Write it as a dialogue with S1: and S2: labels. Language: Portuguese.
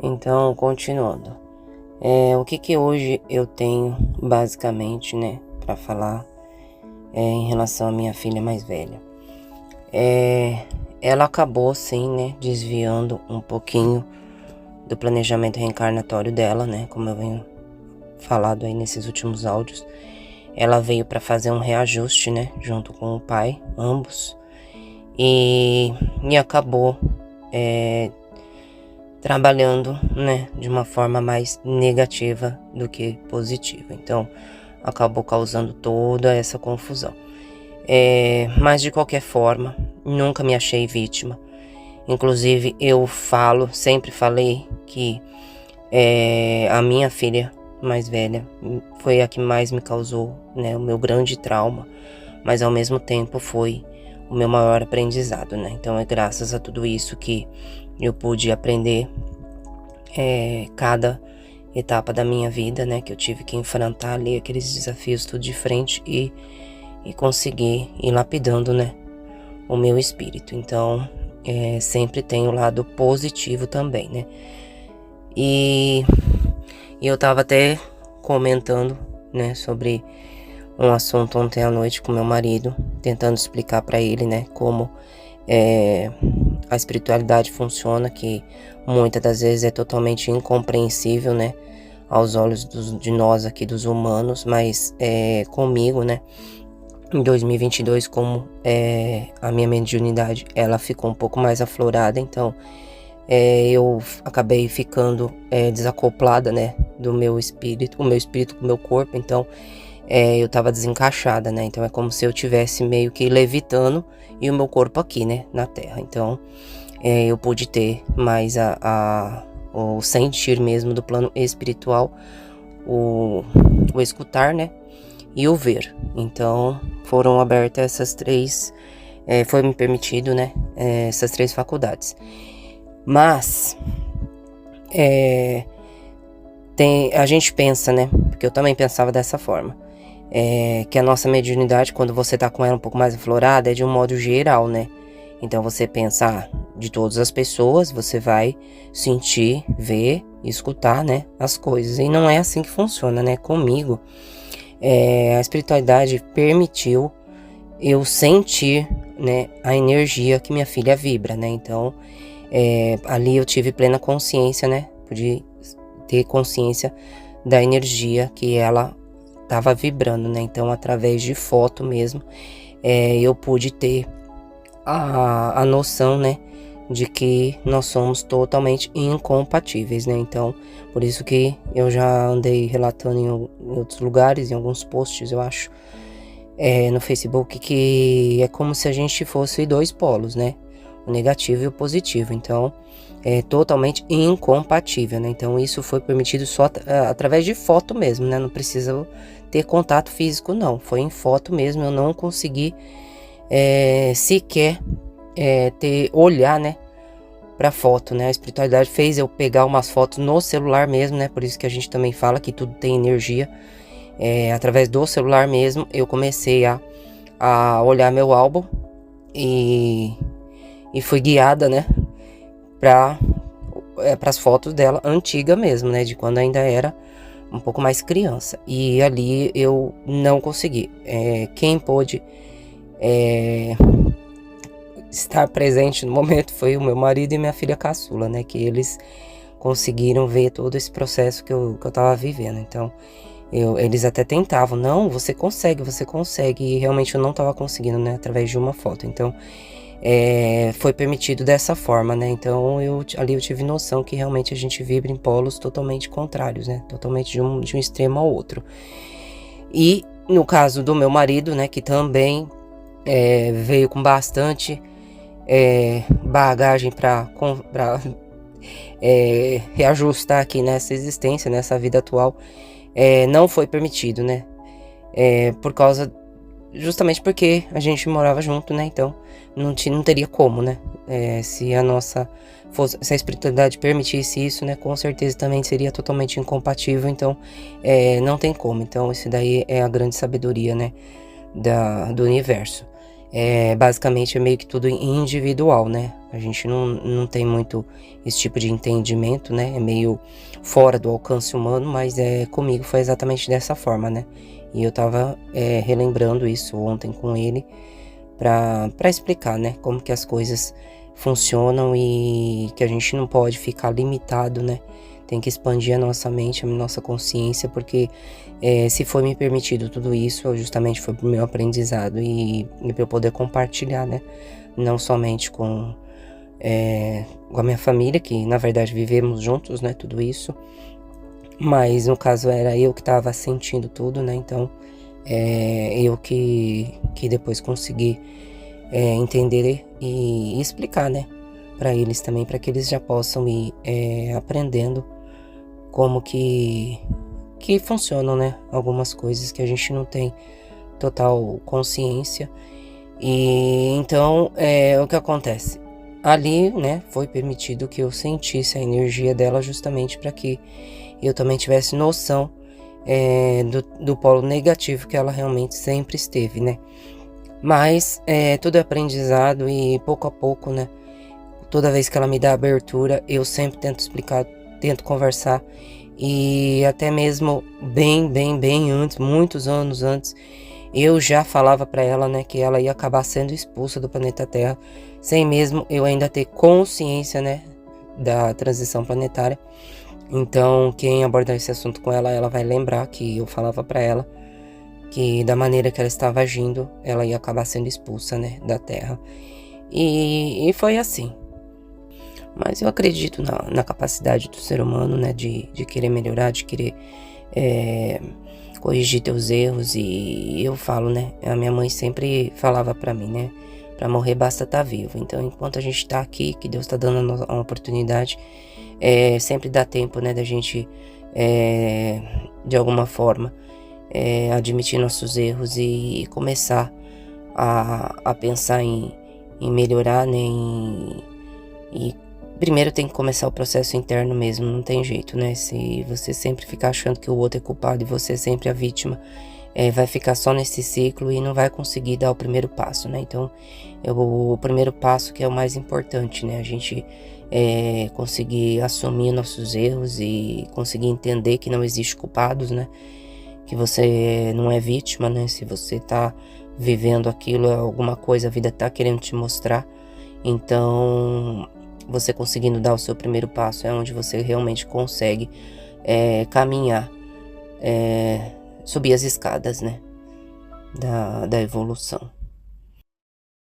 S1: Então, continuando. O que hoje eu tenho, basicamente, né, para falar em relação à minha filha mais velha. Ela acabou, sim, né, desviando um pouquinho do planejamento reencarnatório dela, né, como eu venho falado aí nesses últimos áudios. Ela veio para fazer um reajuste, né, junto com o pai, ambos, e acabou trabalhando, né, de uma forma mais negativa do que positiva. Então, acabou causando toda essa confusão. Mas de qualquer forma, nunca me achei vítima. Inclusive, eu sempre falei que a minha filha mais velha foi a que mais me causou, né, o meu grande trauma, mas ao mesmo tempo foi o meu maior aprendizado, né? Então é graças a tudo isso que eu pude aprender cada etapa da minha vida, né? Que eu tive que enfrentar ali aqueles desafios tudo de frente e conseguir ir lapidando, né, o meu espírito. Então sempre tem o lado positivo também, né? E eu tava até comentando, né, sobre um assunto ontem à noite com meu marido, tentando explicar para ele, né, como a espiritualidade funciona, que muitas das vezes é totalmente incompreensível, né, aos olhos de nós aqui dos humanos, mas comigo, né, em 2022, como a minha mediunidade, ela ficou um pouco mais aflorada, então eu acabei ficando desacoplada, né, do meu espírito, o meu espírito com o meu corpo, então eu tava desencaixada, né, então é como se eu tivesse meio que levitando e o meu corpo aqui, né, na terra. Então eu pude ter mais o sentir mesmo do plano espiritual, o escutar, né, e o ver. Então foram abertas essas três, foi me permitido, né, essas três faculdades. Mas a gente pensa, né, porque eu também pensava dessa forma, que a nossa mediunidade, quando você tá com ela um pouco mais aflorada, é de um modo geral, né? Então você pensa, de todas as pessoas, você vai sentir, ver, escutar, né, as coisas. E não é assim que funciona, né? Comigo, a espiritualidade permitiu eu sentir, né, a energia que minha filha vibra, né? Então ali eu tive plena consciência, né? Pude ter consciência da energia que ela estava vibrando, né? Então, através de foto mesmo, eu pude ter a noção, né, de que nós somos totalmente incompatíveis, né? Então, por isso que eu já andei relatando em outros lugares, em alguns posts, eu acho, no Facebook, que é como se a gente fosse dois polos, né? O negativo e o positivo. Então, é totalmente incompatível, né? Então, isso foi permitido só através de foto mesmo, né? Não precisa ter contato físico, não. Foi em foto mesmo. Eu não consegui sequer olhar, né, pra foto, né? A espiritualidade fez eu pegar umas fotos no celular mesmo, né? Por isso que a gente também fala que tudo tem energia. Através do celular mesmo, eu comecei a olhar meu álbum e fui guiada, né, para as fotos dela antiga mesmo, né, de quando ainda era um pouco mais criança. E ali eu não consegui. Quem pôde estar presente no momento foi o meu marido e minha filha caçula, né, que eles conseguiram ver todo esse processo que eu tava vivendo. Então eles até tentavam, não, você consegue, e realmente eu não tava conseguindo, né, através de uma foto. Então foi permitido dessa forma, né? Então ali eu tive noção que realmente a gente vibra em polos totalmente contrários, né? Totalmente de um extremo ao outro. E no caso do meu marido, né, que também veio com bastante bagagem para reajustar aqui nessa existência, nessa vida atual, não foi permitido, né? Por causa, justamente porque a gente morava junto, né? Então não teria como, né? Se se a espiritualidade permitisse isso, né? Com certeza também seria totalmente incompatível. Então não tem como. Então isso daí é a grande sabedoria, né, do universo. Basicamente é meio que tudo individual, né? A gente não tem muito esse tipo de entendimento, né? É meio fora do alcance humano, mas comigo foi exatamente dessa forma, né? E eu tava relembrando isso ontem com ele para explicar, né? Como que as coisas funcionam e que a gente não pode ficar limitado, né? Tem que expandir a nossa mente, a nossa consciência, porque se foi me permitido tudo isso, justamente foi pro meu aprendizado e para eu poder compartilhar, né? Não somente com a minha família, que na verdade vivemos juntos, né? Tudo isso, mas no caso era eu que estava sentindo tudo, né? Então eu que depois consegui entender e explicar, né? Para eles também, para que eles já possam ir aprendendo como que funcionam, né? Algumas coisas que a gente não tem total consciência. E então, o que acontece? Ali, né, foi permitido que eu sentisse a energia dela justamente para que eu também tivesse noção do polo negativo que ela realmente sempre esteve, né? Mas tudo é aprendizado e pouco a pouco, né? Toda vez que ela me dá abertura, eu sempre tento explicar, tento conversar. E até mesmo bem antes, muitos anos antes, eu já falava para ela, né, que ela ia acabar sendo expulsa do planeta Terra, sem mesmo eu ainda ter consciência, né, da transição planetária. Então, quem abordar esse assunto com ela, ela vai lembrar que eu falava para ela que da maneira que ela estava agindo, ela ia acabar sendo expulsa, né, da Terra. E foi assim. Mas eu acredito na capacidade do ser humano, né, de querer melhorar, de querer corrigir teus erros. E eu falo, né, a minha mãe sempre falava pra mim, né, pra morrer basta estar vivo. Então, enquanto a gente tá aqui, que Deus tá dando uma oportunidade, sempre dá tempo, né, da gente, de alguma forma, admitir nossos erros e começar a pensar em melhorar, né, e primeiro tem que começar o processo interno mesmo, não tem jeito, né? Se você sempre ficar achando que o outro é culpado e você é sempre a vítima, vai ficar só nesse ciclo e não vai conseguir dar o primeiro passo, né? Então, o primeiro passo que é o mais importante, né? A gente conseguir assumir nossos erros e conseguir entender que não existe culpados, né? Que você não é vítima, né? Se você tá vivendo aquilo, alguma coisa a vida tá querendo te mostrar. Então, você conseguindo dar o seu primeiro passo é onde você realmente consegue caminhar, subir as escadas, né, da evolução.